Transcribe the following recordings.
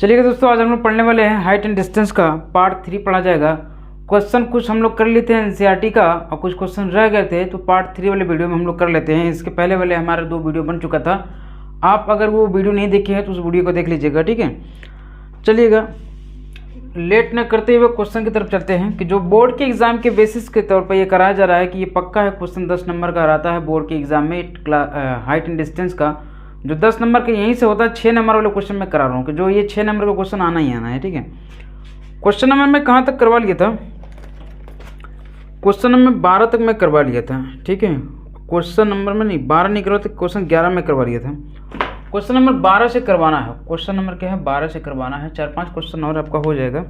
चलिए दोस्तों, आज हम लोग पढ़ने वाले हैं हाइट एंड डिस्टेंस का पार्ट 3 पढ़ा जाएगा। क्वेश्चन कुछ हम लोग कर लेते हैं एनसीईआरटी का और कुछ क्वेश्चन रह गए थे, तो पार्ट 3 वाले वीडियो में हम लोग कर लेते हैं। इसके पहले वाले हमारा 2 वीडियो बन चुका था। आप अगर वो वीडियो नहीं देखे हैं तो उस वीडियो को देख लीजिएगा, ठीक है। चलिएगा, लेट न करते हुए क्वेश्चन की तरफ चलते हैं कि जो बोर्ड के एग्जाम के बेसिस के तौर पर ये कराया जा रहा है कि ये पक्का है क्वेश्चन 10 नंबर का रहता है बोर्ड के एग्जाम में हाइट एंड डिस्टेंस का। जो 10 नंबर का यहीं से होता है, 6 नंबर वाले क्वेश्चन मैं करा रहा हूँ कि जो ये 6 नंबर का क्वेश्चन आना ही आना है, ठीक है। क्वेश्चन नंबर मैं कहाँ तक करवा लिया था? क्वेश्चन नंबर 12 तक मैं करवा लिया था, ठीक है। क्वेश्चन नंबर में नहीं 12 नहीं करवा था, क्वेश्चन 11 में करवा लिया था। क्वेश्चन नंबर 12 से करवाना है। क्वेश्चन नंबर क्या है? 12 से करवाना है। 4-5 क्वेश्चन और आपका हो जाएगा।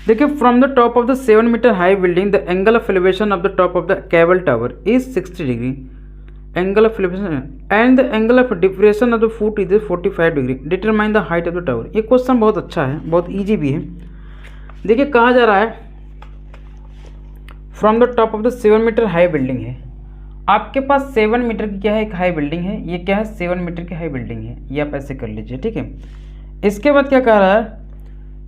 देखिए, from the top of the 7 metre high building the angle of elevation of the top of the cable tower is 60 degree. Angle of elevation and the angle of depression of the foot is 45 degree. Determine the height of the tower. ये question बहुत अच्छा है, बहुत easy भी है। देखिए, कहा जा रहा है from the top of the 7 metre high building है। आपके पास 7 मीटर की क्या है? एक हाई बिल्डिंग है। ये क्या है? 7 मीटर की हाई बिल्डिंग है। ये आप ऐसे कर लीजिए, ठीक है। इसके बाद क्या कह रहा है?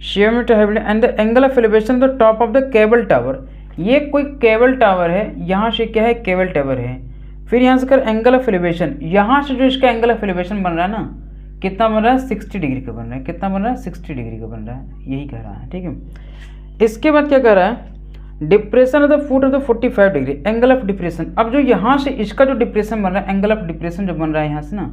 7 metre high building and the angle of elevation the top of the cable tower. ये कोई केबल टावर है, यहाँ से क्या है? केबल टावर है। फिर यहाँ से कर एंगल ऑफ एलिवेशन, यहाँ से जो इसका एंगल ऑफ एलिवेशन बन रहा है ना, कितना बन रहा है? 60 डिग्री का बन रहा है। कितना बन रहा है? 60 डिग्री का बन रहा है। यही कह रहा है, ठीक है। इसके बाद क्या कह रहा है? Depression of the foot of the 45 degree. Angle of depression, अब जो यहाँ से इसका जो डिप्रेशन बन रहा है, एंगल ऑफ डिप्रेशन जो बन रहा है यहाँ से ना,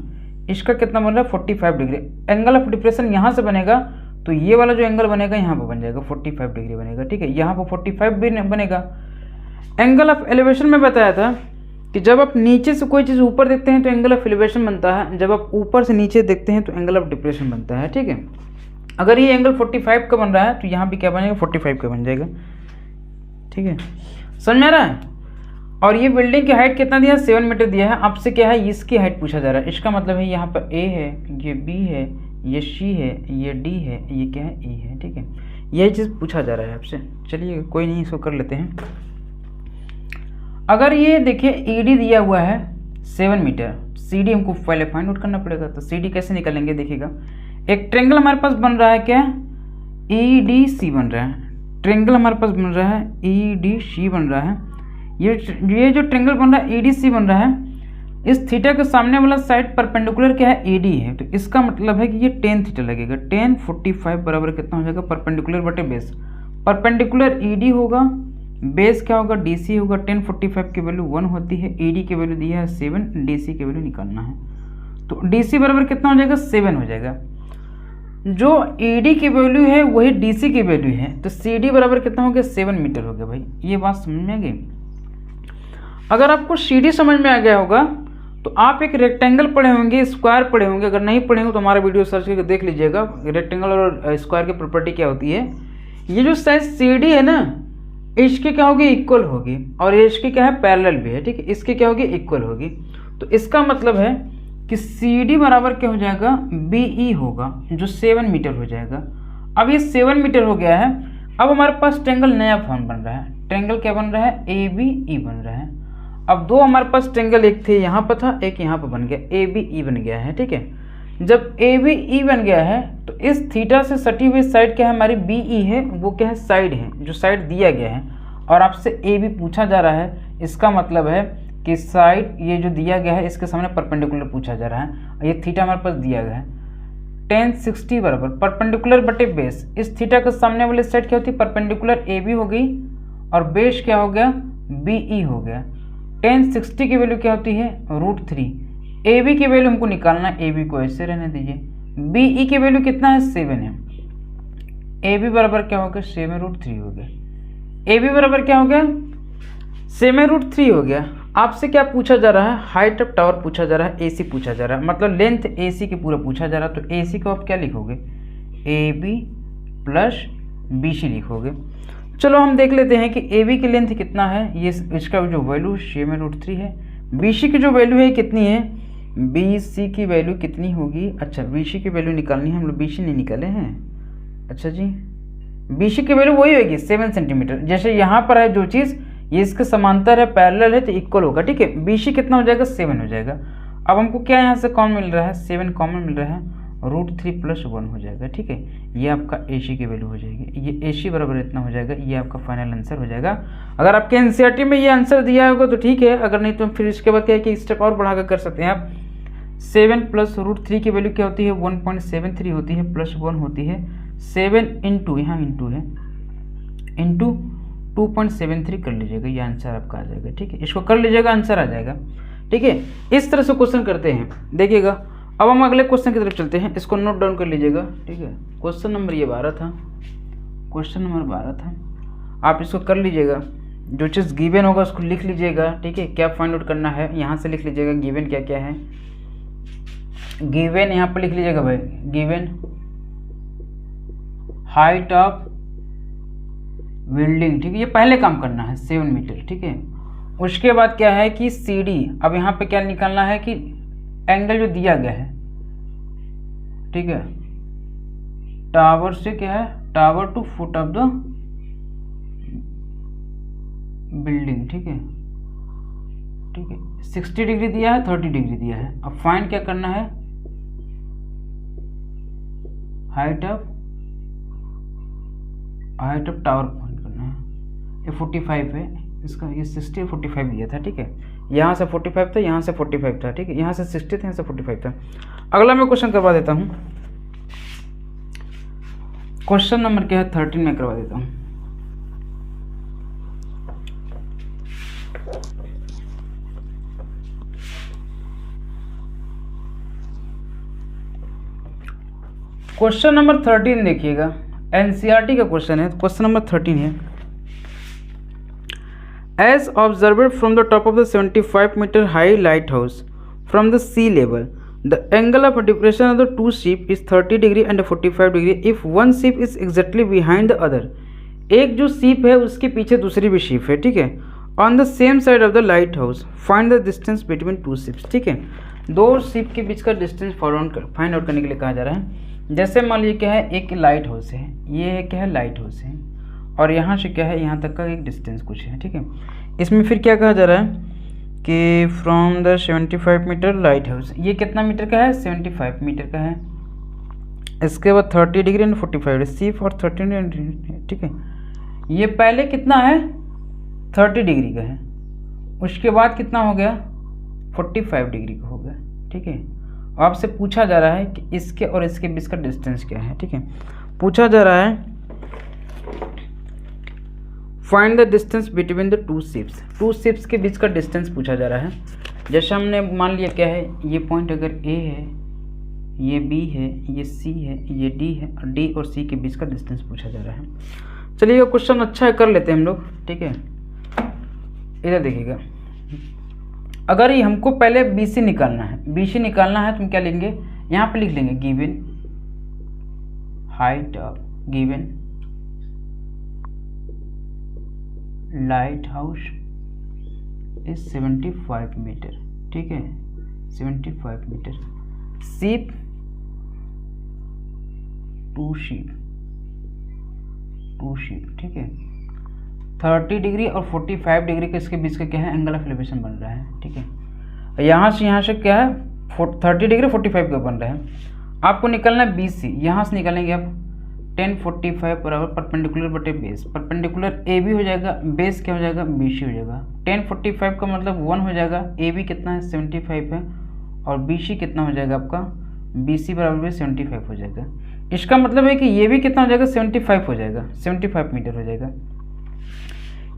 इसका कितना बन रहा है? 45 डिग्री। एंगल ऑफ डिप्रेशन यहाँ से बनेगा तो ये वाला जो एंगल बनेगा यहाँ पर बन जाएगा 45 डिग्री बनेगा, ठीक है। यहाँ पर 45 भी बनेगा। एंगल ऑफ एलिवेशन में बताया था कि जब आप नीचे से कोई चीज़ ऊपर देखते हैं तो एंगल ऑफ एलिवेशन बनता है, जब आप ऊपर से नीचे देखते हैं तो एंगल ऑफ डिप्रेशन बनता है, ठीक है। अगर ये एंगल 45 का बन रहा है तो यहाँ भी क्या बनेगा? 45 का बन जाएगा, ठीक है। समझ में आ रहा है? और ये बिल्डिंग की हाइट कितना दिया है? 7 मीटर दिया है। आपसे क्या है? इसकी हाइट पूछा जा रहा है। इसका मतलब है यहाँ पर ए है, ये बी है, ये सी है, ये डी है, ये क्या है? ई है, ठीक है। यही चीज़ पूछा जा रहा है आपसे। चलिए, कोई नहीं, इसको कर लेते हैं। अगर ये देखिए ईडी दिया हुआ है 7 मीटर, सीडी हमको पहले फाइंड आउट करना पड़ेगा। तो सीडी कैसे निकालेंगे? देखिएगा, एक ट्रेंगल हमारे पास बन रहा है, क्या? ईडीसी बन रहा है। ट्रेंगल हमारे पास बन रहा है ईडीसी बन रहा है। ये जो ट्रेंगल बन रहा है ईडीसी बन रहा है, इस थीटा के सामने वाला साइड परपेंडिकुलर क्या है? ईडी है। तो इसका मतलब है कि ये 10 थीटा लगेगा। 10 45 बराबर कितना हो जाएगा? परपेंडिकुलर बटे बेस। परपेंडिकुलर ईडी होगा, बेस क्या होगा? डीसी होगा। 10 45 की वैल्यू 1 होती है, ईडी की वैल्यू दी है 7, डीसी की वैल्यू निकालना है। तो डीसी बराबर कितना हो जाएगा? 7 हो जाएगा। जो ईडी की वैल्यू है वही डीसी की वैल्यू है, तो सीडी बराबर कितना हो गया? 7 मीटर हो गया। भाई, ये बात समझ में आ गई? अगर आपको सीडी समझ में आ गया होगा तो आप एक रेक्टेंगल पढ़े होंगे, स्क्वायर पढ़े होंगे। अगर नहीं पढ़े होंगे तो हमारा वीडियो सर्च करके देख लीजिएगा, रेक्टेंगल और स्क्वायर की प्रॉपर्टी क्या होती है। ये जो साइज सीडी है ना, इसकी क्या होगी? इक्वल होगी। और इसकी क्या है? पैरेलल भी है, ठीक है। इसकी क्या होगी? इक्वल होगी। तो इसका मतलब है कि CD बराबर क्या हो जाएगा? BE होगा, जो 7 मीटर हो जाएगा। अब ये 7 मीटर हो गया है। अब हमारे पास ट्रेंगल नया फॉर्म बन रहा है। ट्रेंगल क्या बन रहा है? ABE बन रहा है। अब 2 हमारे पास ट्रेंगल, एक थे यहाँ पर था, एक यहाँ पर बन गया, ABE बन गया है, ठीक है। जब ABE बन गया है तो इस थीटा से सटी हुई साइड क्या है? हमारी BE है, वो क्या है? साइड है, जो साइड दिया गया है। और आपसे AB पूछा जा रहा है, इसका मतलब है कि साइड ये जो दिया गया है इसके सामने परपेंडिकुलर पूछा जा रहा है। ये थीटा हमारे पास दिया गया है 10 60 बराबर परपेंडिकुलर बटे बेस। इस थीटा के सामने वाली साइड क्या होती है? परपेंडिकुलर AB हो गई और बेस क्या हो गया? BE हो गया। 10 60 की वैल्यू क्या होती है? √3। AB की वैल्यू हमको निकालना है, AB को ऐसे रहने दीजिए। BE की वैल्यू कितना है? 7 है। AB बराबर क्या हो गया? 7√3 हो गया। AB बराबर क्या हो गया? 7√3 हो गया। आपसे क्या पूछा जा रहा है? हाइट ऑफ टावर पूछा जा रहा है, AC पूछा जा रहा है, मतलब लेंथ AC की पूरा पूछा जा रहा है। तो AC को आप क्या लिखोगे? AB प्लस BC लिखोगे। चलो हम देख लेते हैं कि AB की लेंथ कितना है। ये इसका जो वैल्यू 7√3 है। BC की जो वैल्यू है कितनी है? BC की वैल्यू कितनी होगी? अच्छा, BC की वैल्यू निकालनी है, हम लोग BC नहीं निकाले हैं। अच्छा जी, BC की वैल्यू वही होगी 7 सेंटीमीटर। जैसे यहाँ पर है जो चीज़, ये इसके समांतर है, पैरेलल है, तो इक्वल होगा, ठीक है। BC कितना हो जाएगा? 7 हो जाएगा। अब हमको क्या यहाँ से कॉमन मिल रहा है? 7 कॉमन मिल रहा है। √3 + 1 हो जाएगा। ठीक है, ये आपका AC की वैल्यू हो जाएगी। ये AC बराबर इतना हो जाएगा, ये आपका फाइनल आंसर हो जाएगा। अगर आपके NCERT में ये आंसर दिया होगा तो ठीक है, अगर नहीं तो फिर इसके बाद क्या है कि स्टेप और बढ़ाकर कर सकते हैं आप। 7 + √3 की वैल्यू क्या होती है, 1.73 होती है, +1 होती है 7 इंटू, यहाँ इंटू है, इंटू 2.73 कर लीजिएगा, ये आंसर आपका आ जाएगा। ठीक है, इसको कर लीजिएगा, आंसर आ जाएगा। ठीक है, इस तरह से क्वेश्चन करते हैं। देखिएगा, अब हम अगले क्वेश्चन की तरफ चलते हैं, इसको नोट डाउन कर लीजिएगा। ठीक है, क्वेश्चन नंबर ये 12 था, क्वेश्चन नंबर 12 था, आप इसको कर लीजिएगा। जो चीज़ गिवन होगा उसको लिख लीजिएगा। ठीक है, क्या फाइंड आउट करना है यहाँ से लिख लीजिएगा, गिवन क्या क्या है। गिवन यहाँ पर लिख लीजिएगा भाई, गिवन हाइट ऑफ बिल्डिंग। ठीक है, ये पहले काम करना है 7 मीटर। ठीक है, उसके बाद क्या है कि CD, अब यहाँ पे क्या निकालना है कि एंगल जो दिया गया है, ठीक है, टावर से क्या है, tower to foot of the building. ठीक है, ठीक है, 60 डिग्री दिया है, 30 डिग्री दिया है। अब फाइंड क्या करना है, हाइट ऑफ टावर फाइंड करना है। ये 45 है इसका, ये 60 45 दिया था। ठीक है, यहाँ से 45 था, यहाँ से 45 था। ठीक है, यहाँ से 60 था, यहाँ से 45 था। अगला मैं क्वेश्चन करवा देता हूँ, क्वेश्चन नंबर क्या है 13 में करवा देता हूँ। क्वेश्चन नंबर 13 देखिएगा, NCERT का क्वेश्चन है। क्वेश्चन नंबर 13 है, As observed from the top of the 75-meter high lighthouse from the sea level, the angle of depression of the two ships is 30 degree and 45 degree if one ship is exactly behind the other. एक जो ship है उसके पीछे दूसरी भी ship है। ठीक है, on the same side of the light house find the distance between two ships. ठीक है, दो शिप के बीच का डिस्टेंस फाइंड आउट करने के लिए कहा जा रहा है। जैसे मान लीजिए क्या है, एक लाइट हाउस है, ये क्या है, लाइट हाउस है, और यहाँ से क्या है, यहाँ तक का एक डिस्टेंस कुछ है। ठीक है, इसमें फिर क्या कहा जा रहा है कि from the 75 metre lighthouse, ये कितना मीटर का है, 75 मीटर का है। इसके बाद 30 डिग्री एंड 45 डिग्री, सिर्फ और 30 डिग्री। ठीक है, ये पहले कितना है, 30 डिग्री का है, उसके बाद कितना हो गया, 45 डिग्री का हो गया। ठीक है, आपसे पूछा जा रहा है कि इसके और इसके बीच का डिस्टेंस क्या है। ठीक है, पूछा जा रहा है find the distance between the two ships के बीच का डिस्टेंस पूछा जा रहा है। जैसे हमने मान लिया क्या है, ये पॉइंट अगर A है, ये B है, ये C है, ये D है, और D और C के बीच का डिस्टेंस पूछा जा रहा है। चलिए, क्वेश्चन अच्छा है, कर लेते हैं हम लोग। ठीक है, इधर देखिएगा, अगर ये हमको पहले BC निकालना है, तो हम क्या लेंगे, यहाँ पे लिख लेंगे given height of given lighthouse is 75 metre. ठीक है, 75 मीटर, शिप टू शिप। ठीक है, 30 डिग्री और 45 डिग्री के इसके बीच का क्या है, एंगल ऑफ एलिवेशन बन रहा है। ठीक है, यहाँ से क्या है, 30 डिग्री 45 का बन रहा है। आपको निकलना है BC, यहाँ से निकालेंगे आप 1045 बराबर परपेंडिकुलर बटे बेस, परपेंडिकुलर AB हो जाएगा, बेस क्या हो जाएगा, BC हो जाएगा। 1045 का मतलब 1 हो जाएगा, AB कितना है, 75 है, और BC कितना हो जाएगा आपका, BC बराबर 75 हो जाएगा। इसका मतलब है कि ये भी कितना हो जाएगा, 75 हो जाएगा, 75 मीटर हो जाएगा।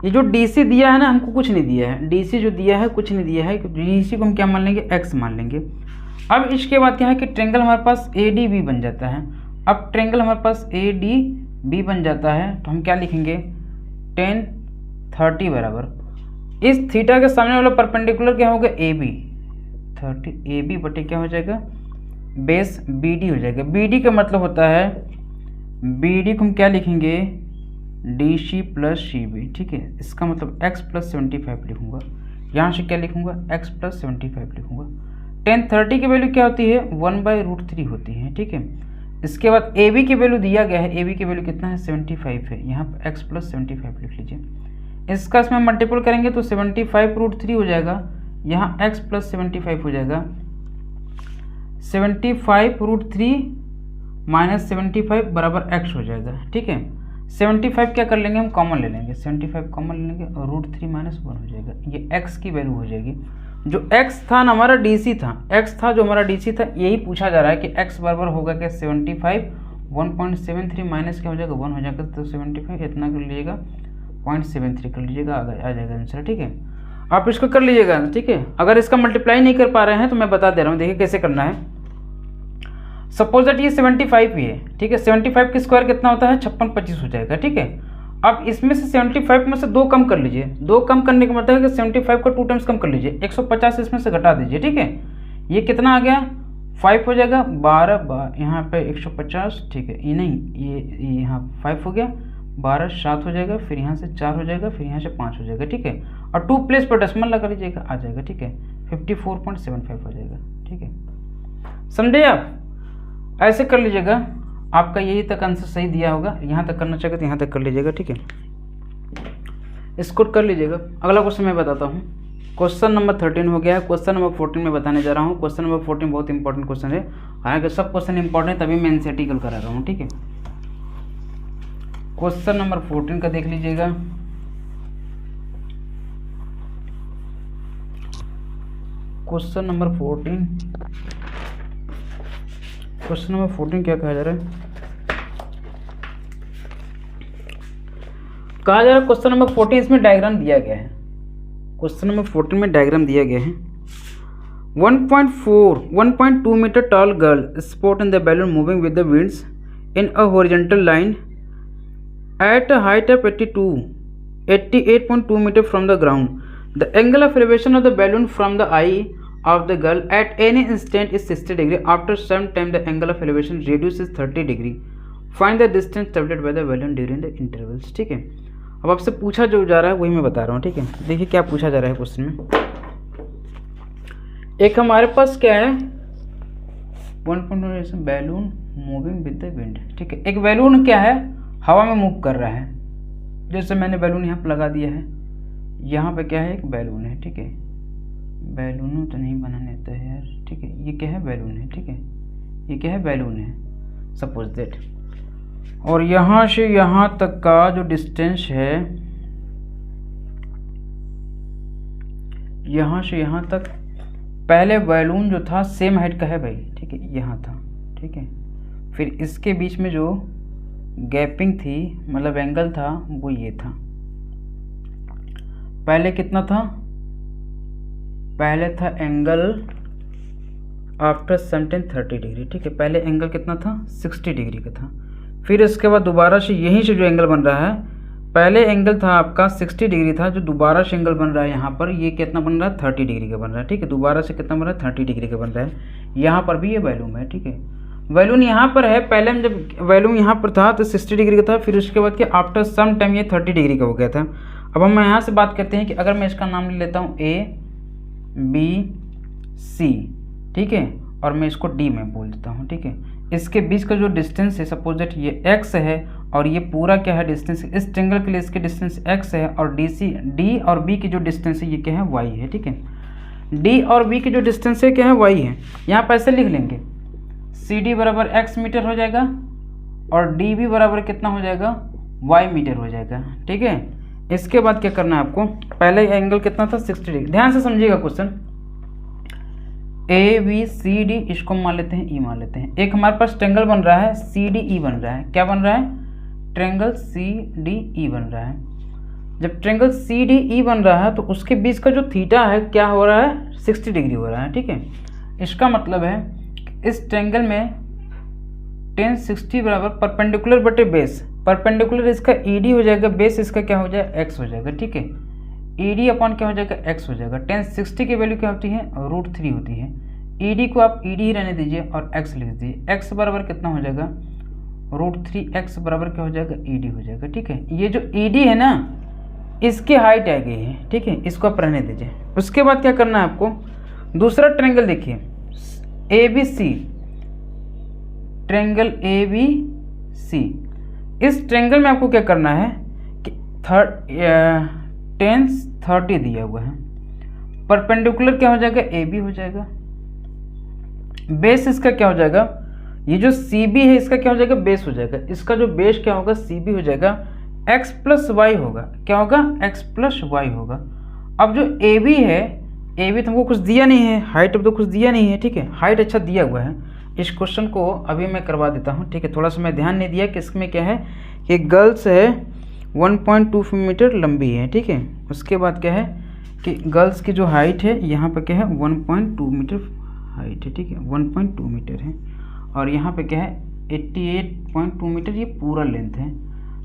ये जो DC दिया है ना, हमको कुछ नहीं दिया है, DC जो दिया है कुछ नहीं दिया है, DC को हम क्या मान लेंगे, X मान लेंगे। अब इसके बाद क्या है कि ट्रेंगल हमारे पास ADB बन जाता है। अब ट्रेंगल हमारे पास ADB बन जाता है, तो हम क्या लिखेंगे, 10 30 बराबर इस थीटा के सामने वाला परपेंडिकुलर क्या होगा, AB, 30 AB बटे क्या हो जाएगा, बेस BD हो जाएगा। BD का मतलब होता है, BD को हम क्या लिखेंगे, DC प्लस CB। ठीक है, इसका मतलब X प्लस 75 लिखूंगा, यहाँ से क्या लिखूंगा, X प्लस 75 लिखूंगा। 10 30 की वैल्यू क्या होती है, 1/√3 होती है। ठीक है, इसके बाद AB की वैल्यू दिया गया है, AB की वैल्यू कितना है, 75 है, यहाँ पर X प्लस 75 लिख लीजिए। इसका इसमें मल्टीपल करेंगे तो 75 √3 हो जाएगा, यहाँ X प्लस 75 हो जाएगा। 75√3 माइनस 75 बराबर x हो जाएगा। ठीक है, 75 क्या कर लेंगे हम, कॉमन ले लेंगे, 75 कॉमन ले लेंगे और √3 माइनस 1 हो जाएगा। ये x की वैल्यू हो जाएगी। जो x था ना हमारा DC था, x था जो हमारा DC था, यही पूछा जा रहा है कि x बराबर होगा क्या 75, 1.73 माइनस क्या हो जाएगा 1 हो जाएगा, तो 75 इतना कर लीजिएगा 0.73 कर लीजिएगा, आ जाएगा आंसर। ठीक है, आप इसको कर लीजिएगा। ठीक है, अगर इसका मल्टीप्लाई नहीं कर पा रहे हैं तो मैं बता दे रहा हूँ, देखिए कैसे करना है। सपोज दैट ये 75 ही है। ठीक है, 75 की स्क्वायर कितना होता है 5625 हो जाएगा। ठीक है, अब इसमें से 75 में से 2 कम कर लीजिए, 2 कम करने का मतलब है कि 75 को 2 टाइम्स कम कर लीजिए, 150 इसमें से घटा दीजिए। ठीक है, ये कितना आ गया 5 हो जाएगा, 12 यहाँ पे 150। ठीक है, ये नहीं, ये यहाँ 5 हो गया, 12 7 हो जाएगा, फिर यहाँ से 4 हो जाएगा, फिर यहाँ से 5 हो जाएगा। ठीक है, और 2 प्लेस पर डेसिमल लगा लीजिएगा, आ जाएगा। ठीक है, 54.75 हो जाएगा। ठीक है, समझे आप, ऐसे कर लीजिएगा, आपका यही तक आंसर सही दिया होगा। यहाँ तक करना चाहिए तो यहाँ तक कर लीजिएगा। ठीक है, इसको कर लीजिएगा। अगला क्वेश्चन मैं बताता हूँ। क्वेश्चन नंबर 13 हो गया है। क्वेश्चन नंबर 14 में बताने जा रहा हूँ। क्वेश्चन नंबर 14 बहुत इंपॉर्टेंट क्वेश्चन है, हालांकि सब क्वेश्चन इंपॉर्टेंट है, तभी मैं इनसे आर्टिकल करा रहा हूँ। ठीक है, क्वेश्चन नंबर 14 का देख लीजिएगा। क्वेश्चन नंबर 14, क्वेश्चन नंबर 14 क्या कहा जा रहा है, कहा जा रहा है क्वेश्चन नंबर 14, इसमें डायग्राम दिया गया है। क्वेश्चन नंबर 14 में डायग्राम दिया गया है। 1.2 metre tall girl spot in the balloon moving with the winds in a horizontal line at a height of 88.2 metre from the ground. The angle of elevation of the balloon from the eye of the girl at any instant is 60 degree. After some time the angle of elevation reduces 30 degree. Find the distance traveled by the balloon during the intervals. ठीक है, अब आपसे पूछा जो जा रहा है वही मैं बता रहा हूँ। ठीक है, देखिए क्या पूछा जा रहा है क्वेश्चन में। एक हमारे पास क्या है, balloon moving with the wind. ठीक है, एक बैलून क्या है, हवा में मूव कर रहा है। जैसे मैंने बैलून यहाँ पर लगा दिया है, यहाँ पे क्या है, एक बैलून है। ठीक है, बैलून तो नहीं बनाने आता है यार। ठीक है, ये क्या है, बैलून है। ठीक है, ये क्या है, बैलून है सपोज दैट, और यहाँ से यहाँ तक का जो डिस्टेंस है, यहाँ से यहाँ तक, पहले बैलून जो था सेम हाइट का है भाई। ठीक है, यहाँ था। ठीक है, फिर इसके बीच में जो गैपिंग थी, मतलब एंगल था, वो ये था। पहले कितना था, पहले था एंगल आफ्टर समटाइम 30 डिग्री। ठीक है, पहले एंगल कितना था 60 डिग्री का था। फिर इसके बाद दोबारा से यहीं से जो एंगल बन रहा है, पहले एंगल था आपका 60 डिग्री था, जो दोबारा से एंगल बन रहा है यहाँ पर, ये कितना बन रहा है 30 डिग्री का बन रहा है। ठीक है, दोबारा से कितना बन रहा है 30 डिग्री का बन रहा है। यहाँ पर भी ये वैल्यूम है। ठीक है, वैल्यूम यहाँ पर है, पहले हम जब वैल्यूम यहाँ पर था तो 60 डिग्री का था, फिर उसके बाद क्या आफ्टर सम टाइम ये 30 डिग्री का हो गया था। अब हम यहाँ से बात करते हैं कि अगर मैं इसका नाम ले लेता हूँ A B C, ठीक है, और मैं इसको D में बोल देता हूँ। ठीक है, इसके बीच का जो डिस्टेंस है, सपोज दैट ये x है और ये पूरा क्या है डिस्टेंस, इस ट्रायंगल के लिए इसके डिस्टेंस x है, और D और B की जो डिस्टेंस है ये क्या है y है। ठीक है, D और B की जो डिस्टेंस है क्या है y है। यहाँ पर ऐसे लिख लेंगे, CD बराबर x मीटर हो जाएगा और DB बराबर कितना हो जाएगा y मीटर हो जाएगा। ठीक है, इसके बाद क्या करना है आपको, पहले एंगल कितना था 60 डिग्री। ध्यान से समझिएगा क्वेश्चन, ABCD इसको मान लेते हैं E मान लेते हैं। एक हमारे पास ट्रायंगल बन रहा है CDE बन रहा है। क्या बन रहा है, ट्रायंगल CDE बन रहा है। जब ट्रायंगल CDE बन रहा है तो उसके बीच का जो थीटा है क्या हो रहा है 60 डिग्री हो रहा है। ठीक है, इसका मतलब है इस ट्रायंगल में tan 60 बराबर परपेंडिकुलर बटे बेस, परपेंडिकुलर इसका ED हो जाएगा, बेस इसका क्या हो जाएगा x हो जाएगा। ठीक है, ED अपॉन क्या हो जाएगा x हो जाएगा। tan 60 की वैल्यू क्या होती है √3 होती है। ED को आप ED ही रहने दीजिए और x लिख दीजिए। x बराबर कितना हो जाएगा √3x बराबर क्या हो जाएगा ED हो जाएगा। ठीक है, ये जो ED है ना, इसकी हाइट आ गई है। ठीक है, इसको आप रहने दीजिए। उसके बाद क्या करना है आपको, दूसरा ट्रायंगल देखिए ABC, ट्रायंगल ABC। इस ट्रायंगल में आपको क्या करना है कि tan 30 दिया हुआ है, परपेंडिकुलर क्या हो जाएगा AB हो जाएगा। बेस इसका क्या हो जाएगा, ये जो सी बी है इसका क्या हो जाएगा, बेस हो जाएगा। इसका जो बेस क्या होगा, सी बी हो जाएगा, एक्स प्लस वाई होगा। क्या होगा, एक्स प्लस वाई होगा। अब जो ए बी है, ए बी तुमको कुछ दिया नहीं है, हाइट अब तो कुछ दिया नहीं है, ठीक है, हाइट अच्छा दिया हुआ है। इस क्वेश्चन को अभी मैं करवा देता हूँ, ठीक है। थोड़ा सा मैं ध्यान नहीं दिया कि इसमें क्या है कि गर्ल्स है 1.2 मीटर लंबी है, ठीक है। उसके बाद क्या है कि गर्ल्स की जो हाइट है यहाँ पर क्या है 1.2 मीटर हाइट है, ठीक है, 1.2 मीटर है। और यहाँ पे क्या है 88.2 मीटर ये पूरा लेंथ है।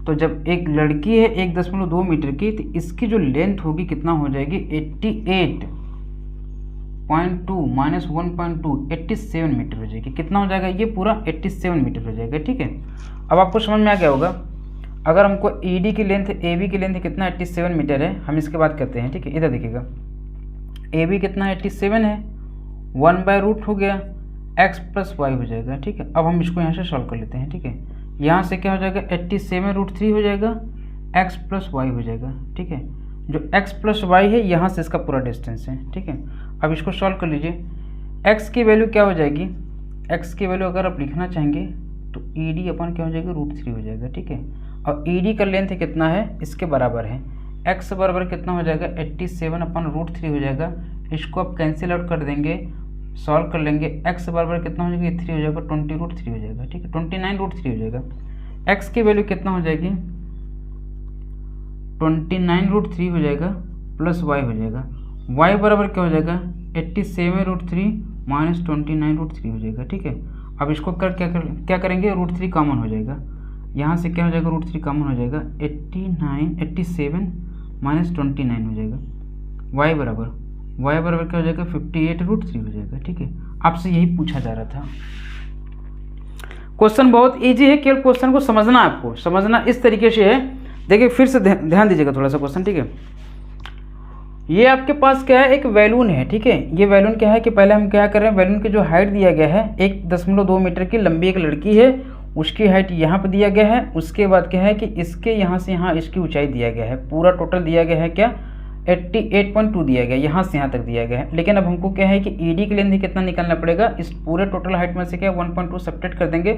तो जब एक लड़की है 1.2 मीटर की, तो इसकी जो लेंथ होगी कितना हो जाएगी, 88.2 माइनस 1.2 87 मीटर हो जाएगी। कितना हो जाएगा, ये पूरा 87 मीटर हो जाएगा, ठीक है। अब आपको समझ में आ गया होगा। अगर हमको ED की लेंथ, AB की लेंथ कितना 87 मीटर है, हम इसके बात करते हैं, ठीक है। इधर देखिएगा AB कितना 87 है, 1/रूट हो गया, x प्लस वाई हो जाएगा, ठीक है। अब हम इसको यहाँ से सॉल्व कर लेते हैं, ठीक है। यहाँ से क्या हो जाएगा 87√3 हो जाएगा, x प्लस वाई हो जाएगा, ठीक है। जो x प्लस वाई है यहाँ से इसका पूरा डिस्टेंस है, ठीक है। अब इसको सॉल्व कर लीजिए। x की वैल्यू क्या हो जाएगी, x की वैल्यू अगर आप लिखना चाहेंगे तो ED अपन क्या हो जाएगा √3 हो जाएगा, ठीक है। और ED का लेंथ कितना है, इसके बराबर है, x बराबर कितना हो जाएगा 87/√3 हो जाएगा। इसको आप कैंसिल आउट कर देंगे, सॉल्व कर लेंगे, x बराबर कितना हो जाएगा 3 हो जाएगा, 20√3 हो जाएगा, ठीक है, 29√3 हो जाएगा। x की वैल्यू कितना हो जाएगी 29√3 हो जाएगा, प्लस y हो जाएगा। y बराबर क्या हो जाएगा 87√3 माइनस 29√3 हो जाएगा, ठीक है। अब इसको क्या करेंगे, √3 कॉमन हो जाएगा। यहाँ से क्या हो जाएगा √3 कॉमन हो जाएगा, 87 माइनस 29 हो जाएगा। y बराबर क्या हो जाएगा 58√3 हो जाएगा, ठीक है। आपसे यही पूछा जा रहा था। क्वेश्चन बहुत इजी है, केवल क्वेश्चन को समझना, आपको समझना इस तरीके से है। देखिए फिर से ध्यान दीजिएगा थोड़ा सा क्वेश्चन, ठीक है। ये आपके पास क्या है, एक बैलून है, ठीक है। ये बैलून क्या है कि पहले हम क्या कर रहे हैं, बैलून की जो हाइट दिया गया है 1.2 मीटर की लंबी एक लड़की है, उसकी हाइट यहाँ पर दिया गया है। उसके बाद क्या है कि इसके यहाँ से यहाँ इसकी ऊंचाई दिया गया है, पूरा टोटल दिया गया है क्या 88.2 दिया गया, यहाँ से यहाँ तक दिया गया है। लेकिन अब हमको क्या है कि ED की लेंथ कितना निकालना पड़ेगा, इस पूरे टोटल हाइट में से क्या 1.2 सब्ट्रैक्ट कर देंगे,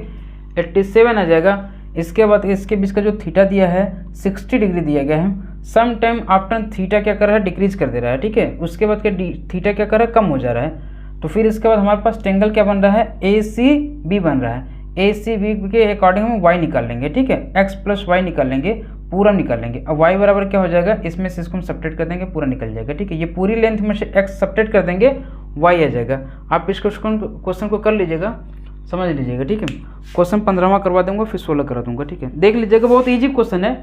87 आ जाएगा। इसके बाद इसके बीच का जो थीटा दिया है 60 डिग्री दिया गया है। सम टाइम आफ्टर थीटा क्या कर रहा है, डिक्रीज कर दे रहा है, ठीक है। उसके बाद क्या थीटा क्या कर रहा है, कम हो जा रहा है। तो फिर इसके बाद हमारे पास ट्रायंगल क्या बन रहा है, ACB बन रहा है। ACB के अकॉर्डिंग हम y निकाल लेंगे, ठीक है, x प्लस वाई निकाल लेंगे, पूरा निकाल लेंगे। अब y बराबर क्या हो जाएगा, इसमें से इसको हम सब्ट्रैक्ट कर देंगे, पूरा निकल जाएगा, ठीक है। ये पूरी लेंथ में से x सब्ट्रैक्ट कर देंगे, y आ जाएगा। आप इस क्वेश्चन को कर लीजिएगा, समझ लीजिएगा, ठीक है। क्वेश्चन 15वां करवा दूंगा, फिर 16 करा दूंगा, ठीक है। देख लीजिएगा, बहुत ईजी क्वेश्चन है।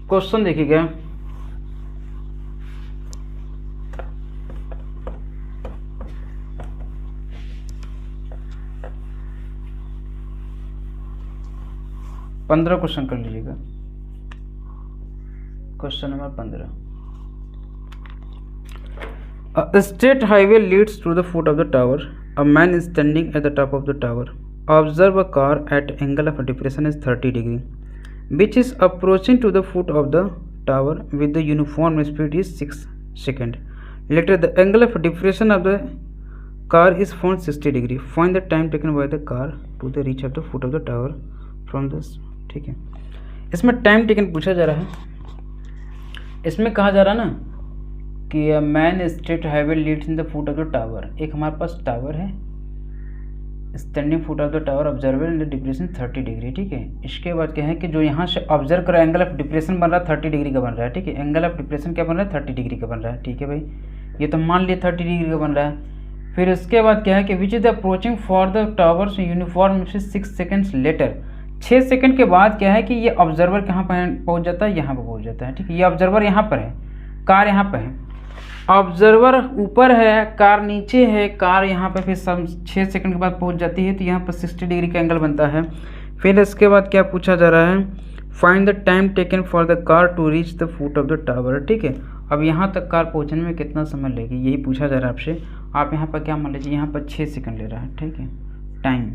क्वेश्चन देखिएगा, पंद्रह क्वेश्चन कर लीजिएगा। Question number 15, A straight highway leads to the foot of the tower. A man is standing at the top of the tower. Observe a car at angle of depression is 30 degree, which is approaching to the foot of the tower with the uniform speed is 6 seconds. Later, the angle of depression of the car is found 60 degree. Find the time taken by the car to the reach of the foot of the tower from this. ठीक है, इसमें time taken पूछा जा रहा है। इसमें कहा जा रहा है ना कि man straight highway leads in the foot of the tower. एक हमारे पास टावर है, standing foot of the tower, observer in the depression 30 degree, ठीक है। इसके बाद क्या है कि जो यहाँ से ऑब्जर्व करो एंगल ऑफ डिप्रेशन बन रहा है 30 डिग्री का बन रहा है, ठीक है। एंगल ऑफ डिप्रेशन क्या बन रहा है 30 डिग्री का बन रहा है, ठीक है भाई। ये तो मान लिया 30 डिग्री का बन रहा है। फिर उसके बाद क्या है कि which is the approaching for the towers uniform 6 seconds later. 6 second के बाद क्या है कि ये ऑब्जर्वर कहाँ पर पहुँच जाता है, यहाँ पर पहुँच जाता है, ठीक है। ये ऑब्जर्वर यहाँ पर है, कार यहाँ पर है, ऑब्जर्वर ऊपर है, कार नीचे है, कार यहाँ पे फिर 6 सेकंड के बाद पहुँच जाती है, तो यहाँ पर 60 डिग्री का एंगल बनता है। फिर इसके बाद क्या पूछा जा रहा है, find the time taken for the car to reach the foot of the tower, ठीक है। अब यहाँ तक कार पहुँचने में कितना समय लेगी, यही पूछा जा रहा है आपसे। आप यहाँ पर क्या मान लीजिए, यहाँ पर 6 सेकंड ले रहा है, ठीक है। टाइम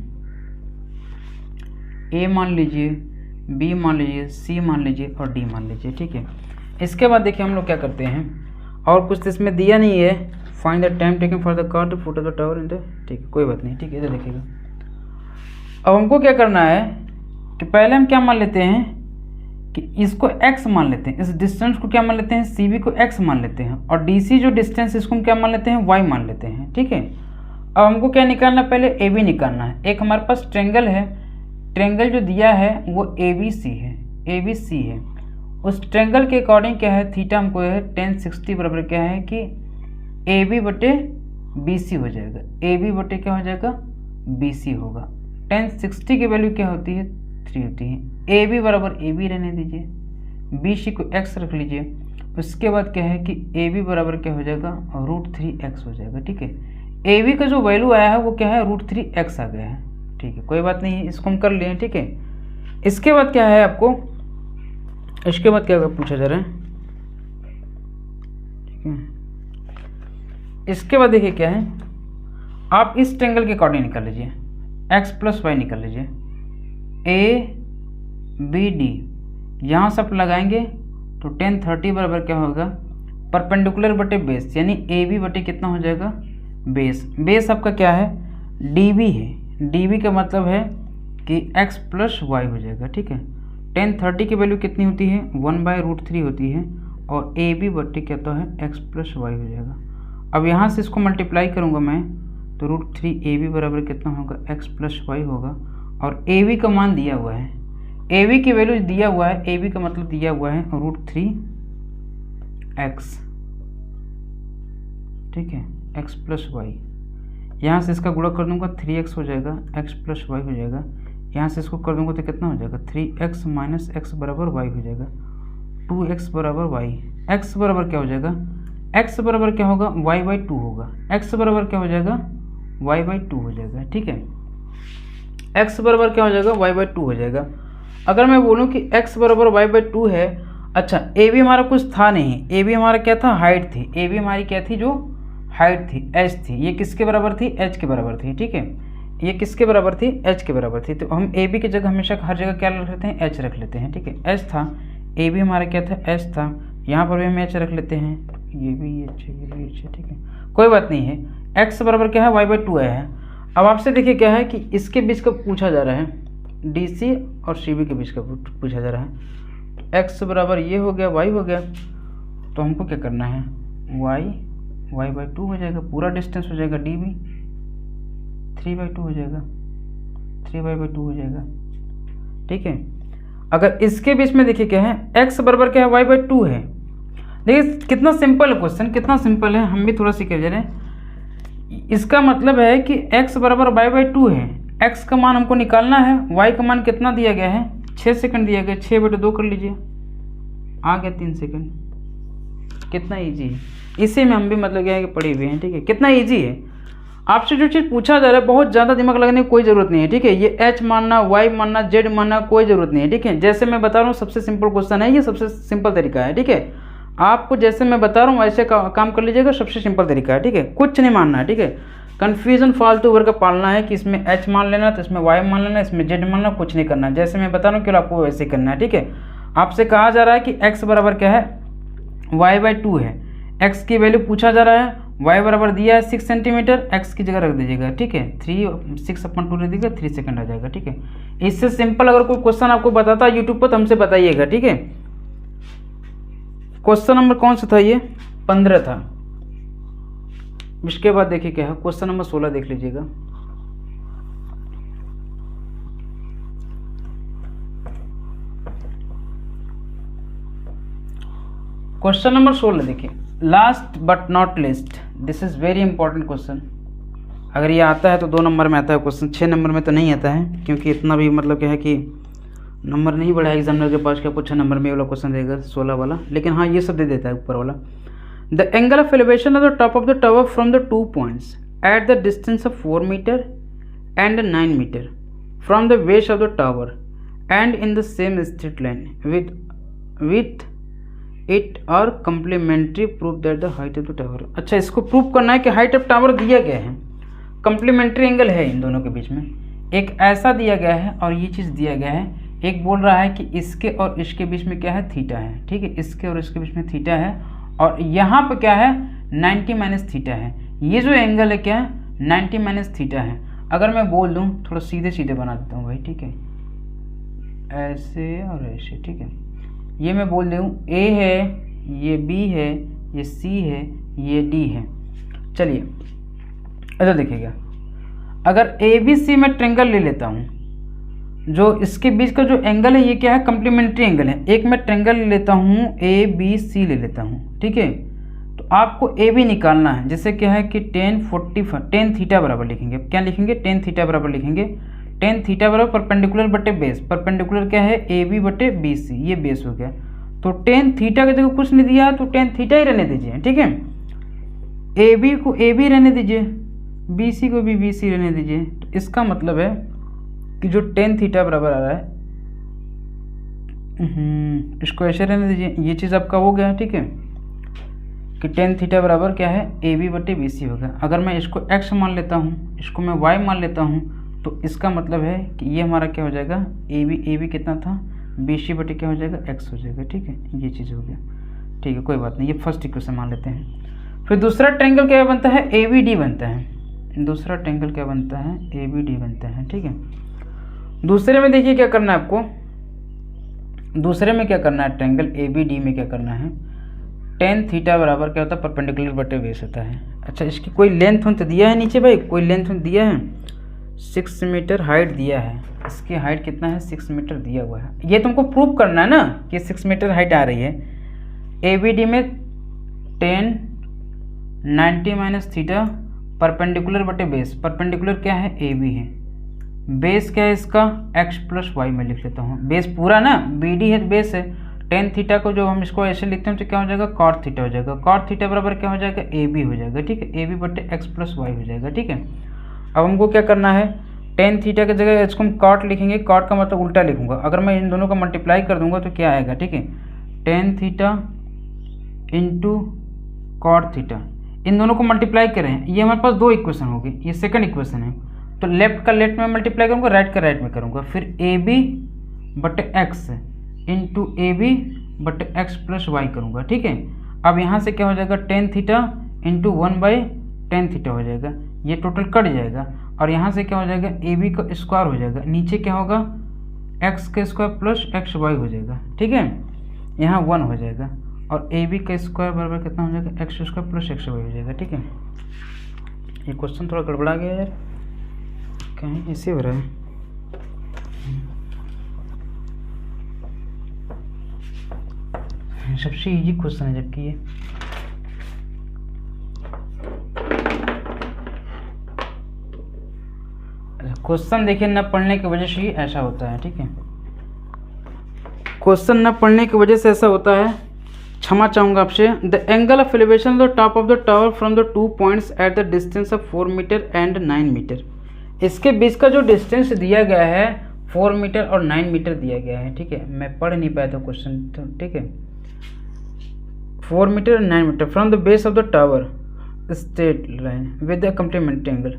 A मान लीजिए, B मान लीजिए, C मान लीजिए और D मान लीजिए, ठीक है। इसके बाद देखिए हम लोग क्या करते हैं, और कुछ इसमें दिया नहीं है, find the time taken for the car to foot the tower in the, ठीक है कोई बात नहीं, ठीक है इधर देखिएगा। अब हमको क्या करना है कि पहले हम क्या मान लेते हैं कि इसको x मान लेते हैं, इस डिस्टेंस को क्या मान लेते हैं, cb को x मान लेते हैं, और dc जो डिस्टेंस इसको हम क्या मान लेते हैं, y मान लेते हैं, ठीक है। अब हमको क्या निकालना है, पहले ab निकालना है। एक हमारे पास ट्रेंगल है, ट्रेंगल जो दिया है वो ABC है, ABC है। उस ट्रेंगल के अकॉर्डिंग क्या है, थीटा हमको है tan 60 बराबर क्या है कि AB बटे BC हो जाएगा, AB बटे क्या हो जाएगा, BC होगा। tan 60 की वैल्यू क्या होती है, 3 होती है। AB बराबर AB रहने दीजिए, BC को x रख लीजिए। उसके बाद क्या है कि AB बराबर क्या हो जाएगा, √3x हो जाएगा, ठीक है। AB का जो वैल्यू आया है वो क्या है, √3x आ गया है, ठीक है कोई बात नहीं है, इसको हम कर लिए, ठीक है। इसके बाद क्या है आपको, इसके बाद क्या पूछा जा रहा है, ठीक है। इसके बाद देखिए क्या है, आप इस ट्रेंगल के अकॉर्डिंग निकाल लीजिए, x + y निकाल लीजिए, ABD यहाँ सब लगाएंगे तो tan 30 बराबर क्या होगा, परपेंडिकुलर बटे बेस, यानी AB बटे कितना हो जाएगा, बेस। बेस आपका क्या है, DB है, DB का मतलब है कि x + y हो जाएगा, ठीक है। tan 30 की वैल्यू कितनी होती है, 1/√3 होती है, और AB बटे क्या तो है, x + y हो जाएगा। अब यहाँ से इसको मल्टीप्लाई करूँगा मैं तो √3AB बराबर कितना होगा, x + y होगा, और AB का मान दिया हुआ है, AB की वैल्यू दिया हुआ है, AB का मतलब दिया हुआ है √3x, ठीक है, x + y। यहाँ से इसका गुणा कर दूंगा 3x हो जाएगा, x + y हो जाएगा। यहाँ से इसको कर दूंगा तो कितना हो जाएगा, 3x - x बराबर y हो जाएगा, 2x बराबर y। x बराबर क्या हो जाएगा, x बराबर क्या होगा, y/2 होगा, x बराबर क्या हो जाएगा, y/2 हो जाएगा, ठीक है। x बराबर क्या हो जाएगा, y/2 हो जाएगा। अगर मैं बोलूँ कि x बराबर y/2 है, अच्छा AB हमारा कुछ था नहीं, AB हमारा क्या था, हाइट थी, AB हमारी क्या थी, जो हाइट थी h थी, ये किसके बराबर थी, h के बराबर थी, ठीक है। ये किसके बराबर थी, h के बराबर थी। तो हम AB की जगह हमेशा हर जगह क्या रख लेते हैं, h रख लेते हैं, ठीक है। h था, AB हमारा क्या था, h था, यहाँ पर भी हम h रख लेते हैं, ये भी h है, ये भी h है, ठीक है कोई बात नहीं है। x बराबर क्या है, y/2 आया है। अब आपसे देखिए क्या है कि इसके बीच का पूछा जा रहा है, DC और CB के बीच का पूछा जा रहा है। x बराबर ये हो गया, y हो गया, तो हमको क्या करना है, y/2 हो जाएगा, पूरा डिस्टेंस हो जाएगा DB, 3/2 हो जाएगा, 3y/2 हो जाएगा, ठीक है। अगर इसके बीच में देखिए क्या है, x बराबर क्या है, y/2 है। देखिए कितना सिंपल है क्वेश्चन, कितना सिंपल है, हम भी थोड़ा सीख जा रहे हैं। इसका मतलब है कि x बराबर y/2 है, x का मान हमको निकालना है, y का मान कितना दिया गया है, 6 सेकंड दिया गया, 6/2 कर लीजिए, आ गया 3 सेकंड। कितना इजी है, इसी में हम भी मतलब क्या है कि पढ़े हुए हैं, ठीक है। कितना इजी है, आपसे जो चीज़ पूछा जा रहा है बहुत ज़्यादा दिमाग लगाने की कोई ज़रूरत नहीं है, ठीक है। ये h मानना, y मानना, z मानना कोई ज़रूरत नहीं है, ठीक है। जैसे मैं बता रहा हूँ सबसे सिंपल क्वेश्चन है, ये सबसे सिंपल तरीका है, ठीक है। आपको जैसे मैं बता रहा हूँ वैसे काम कर लीजिएगा, सबसे सिंपल तरीका है, ठीक है। कुछ नहीं मानना है, ठीक है। कन्फ्यूजन फालतू वर्ग का पालना है कि इसमें h मान लेना, तो इसमें y मान लेना, इसमें z मानना, कुछ नहीं करना। जैसे मैं बता रहा हूँ केवल आपको वैसे करना है, ठीक है। आपसे कहा जा रहा है कि x बराबर क्या है, y/2 है, x की वैल्यू पूछा जा रहा है, y बराबर दिया है 6 सेंटीमीटर, x की जगह रख दीजिएगा, ठीक है। 6/2 रख दीजिएगा, 3 सेकंड आ जाएगा, ठीक है। इससे सिंपल अगर कोई क्वेश्चन आपको बताता है यूट्यूब पर तो हमसे बताइएगा, ठीक है। क्वेश्चन नंबर कौन सा था, ये 15 था। इसके बाद देखिए क्या है, क्वेश्चन नंबर 16 देख लीजिएगा। क्वेश्चन नंबर 16 देखिए, last but not list, this is very important question. अगर ये आता है तो 2 नंबर में आता है क्वेश्चन, 6 नंबर में तो नहीं आता है, क्योंकि इतना भी मतलब क्या है कि नंबर नहीं बढ़ा है एग्जामिनर के पास, क्या कुछ नंबर में ये वाला क्वेश्चन देगा 16 वाला, लेकिन हाँ ये सब दे देता है ऊपर वाला। The angle of elevation of the top of the tower from the 2 points at the distance of 4 metre and 9 metre from the base of the tower and in the same straight line with it are complementary, prove that the height of the tower. अच्छा, इसको prove करना है कि height of tower दिया गया है, complementary angle है इन दोनों के बीच में, एक ऐसा दिया गया है और ये चीज़ दिया गया है, एक बोल रहा है कि इसके और इसके बीच में क्या है, थीटा है, ठीक है, इसके और इसके बीच में थीटा है, और यहाँ पर क्या है 90 माइनस थीटा है। ये जो एंगल है क्या है 90 माइनस थीटा है। अगर मैं बोल दूँ, थोड़ा सीधे सीधे बना देता हूँ भाई, ठीक है, ऐसे और ऐसे, ठीक है। ये मैं बोल दूँ ए है, ये बी है, ये सी है, ये डी है। चलिए ऐसा देखिएगा, अगर ए बी सी मैं ट्रेंगल ले लेता हूँ, जो इसके बीच का जो एंगल है ये क्या है, कम्प्लीमेंट्री एंगल है। एक मैं ट्रेंगल ले लेता हूँ, ए बी सी ले लेता हूँ, ठीक है। तो आपको ए बी निकालना है, जैसे क्या है कि टेन थीटा बराबर लिखेंगे, क्या लिखेंगे, टेन थीटा बराबर लिखेंगे। टेन थीटा बराबर परपेंडिकुलर बटे बेस, परपेंडिकुलर क्या है ए बी बटे बी सी, ये बेस हो गया। तो टेन थीटा की जगह कुछ नहीं दिया है तो टेन थीटा ही रहने दीजिए, ठीक है। ए बी को ए बी रहने दीजिए, बी सी को भी बी सी रहने दीजिए। तो इसका मतलब है कि जो टेन थीटा बराबर आ रहा है, इसको ऐसे रहने दीजिए, ये चीज़ आपका हो गया, ठीक है, कि टेन थीटा बराबर क्या है ए बी बटे बी सी होगा। अगर मैं इसको एक्स मान लेता हूँ, इसको मैं वाई मान लेता हूँ, तो इसका मतलब है कि ये हमारा क्या हो जाएगा, ए बी कितना था, बी सी बटे क्या हो जाएगा, एक्स हो जाएगा, ठीक है, ये चीज़ हो गया, ठीक है, कोई बात नहीं, ये फर्स्ट इक्वेशन मान लेते हैं। फिर दूसरा ट्रायंगल क्या बनता है, ए बी डी बनता है। दूसरा ट्रायंगल क्या बनता है, ए बी डी बनता है, ठीक है। दूसरे में देखिए क्या करना है आपको, दूसरे में क्या करना है, ट्रायंगल ए बी डी में क्या करना है, टेन थीटा बराबर क्या होता है, परपेंडिकुलर बटे बेस होता है। अच्छा, इसकी कोई लेंथ तो दिया है नीचे भाई, कोई लेंथ दिया है, 6 मीटर हाइट दिया है। इसकी हाइट कितना है, 6 मीटर दिया हुआ है। ये तुमको प्रूव करना है ना कि 6 मीटर हाइट आ रही है। ए बी डी में 10 90 माइनस थीटा परपेंडिकुलर बटे बेस, परपेंडिकुलर क्या है ए बी है, बेस क्या है इसका एक्स प्लस वाई में लिख लेता हूँ, बेस पूरा ना, बी डी है तो बेस है। टेन थीटा को जो हम इसको ऐसे लिखते हैं तो क्या हो जाएगा, कॉट थीटा हो जाएगा, कॉट थीटा बराबर क्या हो जाएगा, ए बी हो जाएगा, ठीक है, ए बी बटे एक्स प्लस वाई हो जाएगा, ठीक है। अब हमको क्या करना है, टेन थीटा की जगह इसको हम कॉट लिखेंगे, कॉट का मतलब उल्टा लिखूंगा। अगर मैं इन दोनों का मल्टीप्लाई कर दूंगा तो क्या आएगा, ठीक है, ten theta into cot theta, इन दोनों को मल्टीप्लाई करें, ये हमारे पास दो इक्वेशन होगी, ये सेकंड इक्वेशन है। तो लेफ्ट का लेफ्ट में मल्टीप्लाई करूँगा, राइट का राइट में करूँगा, फिर ए बी बटे एक्स इंटू ए बी बटे एक्स प्लस वाई करूँगा, ठीक है। अब यहाँ से क्या हो जाएगा, टेन थीटा इंटू 1/10 थीटा हो जाएगा, ये टोटल कट जाएगा, और यहाँ से क्या हो जाएगा, ए बी का स्क्वायर हो जाएगा, नीचे क्या होगा, एक्स का स्क्वायर प्लस एक्स वाई हो जाएगा, ठीक है, यहाँ 1 हो जाएगा, और ए बी का स्क्वायर बराबर कितना हो जाएगा, X square plus X Y हो जाएगा, ठीक है। ये क्वेश्चन थोड़ा गड़बड़ा गया यार, कहीं ऐसे हो रहा है। सबसे इजी क्वेश्चन है जबकि ये, क्वेश्चन देखिए न पढ़ने की वजह से ही ऐसा होता है, ठीक है, क्वेश्चन न पढ़ने की वजह से ऐसा होता है, क्षमा चाहूँगा आपसे। The angle of elevation the top of the tower from the 2 points at the distance of 4 metre and 9 metre. इसके बीच का जो डिस्टेंस दिया गया है 4 मीटर और 9 मीटर दिया गया है, ठीक है, मैं पढ़ नहीं पाया था क्वेश्चन, तो ठीक है, 4 मीटर और 9 metre from the base of the tower straight line with the complementary angle.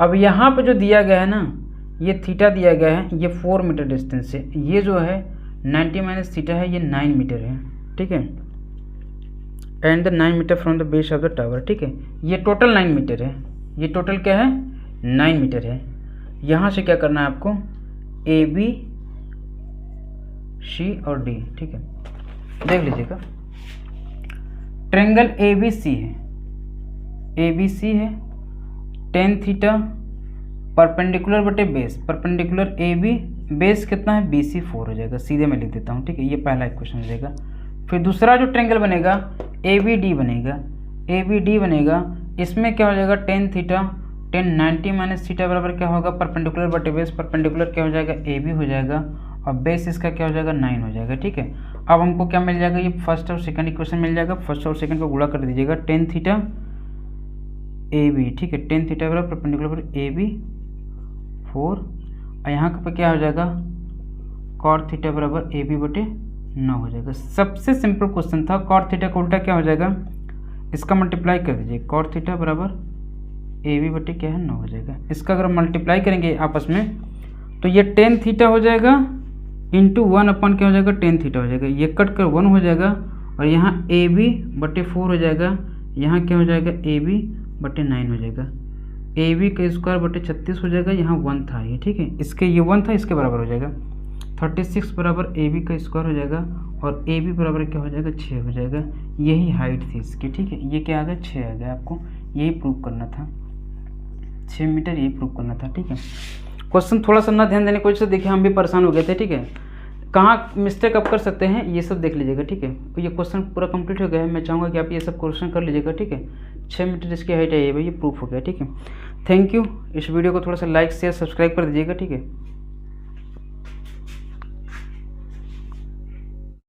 अब यहाँ पे जो दिया गया है ना, ये थीटा दिया गया है, ये 4 मीटर डिस्टेंस है, ये जो है 90 माइनस थीटा है, ये 9 मीटर है, ठीक है, and the 9 metre from the base of the tower, ठीक है, ये टोटल 9 मीटर है, ये टोटल क्या है 9 मीटर है। यहाँ से क्या करना है आपको, ए बी सी और डी, ठीक है, देख लीजिएगा, ट्रायंगल ए बी सी है, ए बी सी है, टेन थीटा परपेंडिकुलर बटे base, perpendicular A B, base कितना है बी सी 4 हो जाएगा, सीधे मैं लिख देता हूँ, ठीक है, ये पहला इक्वेशन हो जाएगा। फिर दूसरा जो ट्रायंगल बनेगा ए बी डी बनेगा, ए बी डी बनेगा, इसमें क्या हो जाएगा, टेन थीटा 90 माइनस थीटा बराबर क्या होगा, परपेंडिकुलर बटे बेस, परपेंडिकुलर क्या हो जाएगा ए बी हो जाएगा, और बेस इसका क्या हो जाएगा 9 हो जाएगा, ठीक है। अब हमको क्या मिल जाएगा, ये फर्स्ट और सेकंड इक्वेशन मिल जाएगा, फर्स्ट और सेकंड को गुणा कर दीजिएगा, टेन थीटा ए बी, ठीक है, टेन थीटा बराबर परपेंडिकुलर बटे ए बी 4, और यहाँ पर क्या हो जाएगा, कॉट थीटा बराबर ए बी बटे 9 हो जाएगा। सबसे सिंपल क्वेश्चन था, कॉट थीटा का उल्टा क्या हो जाएगा, इसका मल्टीप्लाई कर दीजिए, कॉट थीटा बराबर ए बी बटे क्या है 9 हो जाएगा। इसका अगर मल्टीप्लाई करेंगे आपस में तो ये टेन थीटा हो जाएगा इंटू 1 अपन क्या हो जाएगा 10 थीटा हो जाएगा, ये कट कर 1 हो जाएगा और यहाँ ए बी बटे 4 हो जाएगा, यहाँ क्या हो जाएगा ए बी बटे 9 हो जाएगा, ए बी का स्क्वायर बटे 36 हो जाएगा, यहाँ 1 था ये, ठीक है, इसके ये 1 था, इसके बराबर हो जाएगा 36 बराबर ए बी का स्क्वायर हो जाएगा और ए बी बराबर क्या हो जाएगा 6 हो जाएगा। यही हाइट थी इसकी, ठीक है, ये क्या आ गया 6 आ गया, आपको यही प्रूव करना था, 6 मीटर यही प्रूव करना था, ठीक है। क्वेश्चन थोड़ा सा ना ध्यान देने की वजह से देखिए हम भी परेशान हो गए थे, ठीक है, कहाँ मिस्टेक आप कर सकते हैं ये सब देख लीजिएगा, ठीक है। तो ये क्वेश्चन पूरा कंप्लीट हो गया है, मैं चाहूँगा कि आप ये सब क्वेश्चन कर लीजिएगा, ठीक है। 6 मीटर इसकी हाइट है ये भाई, ये प्रूफ हो गया, ठीक है। Thank you. इस वीडियो को थोड़ा सा लाइक शेयर सब्सक्राइब कर दीजिएगा, ठीक है।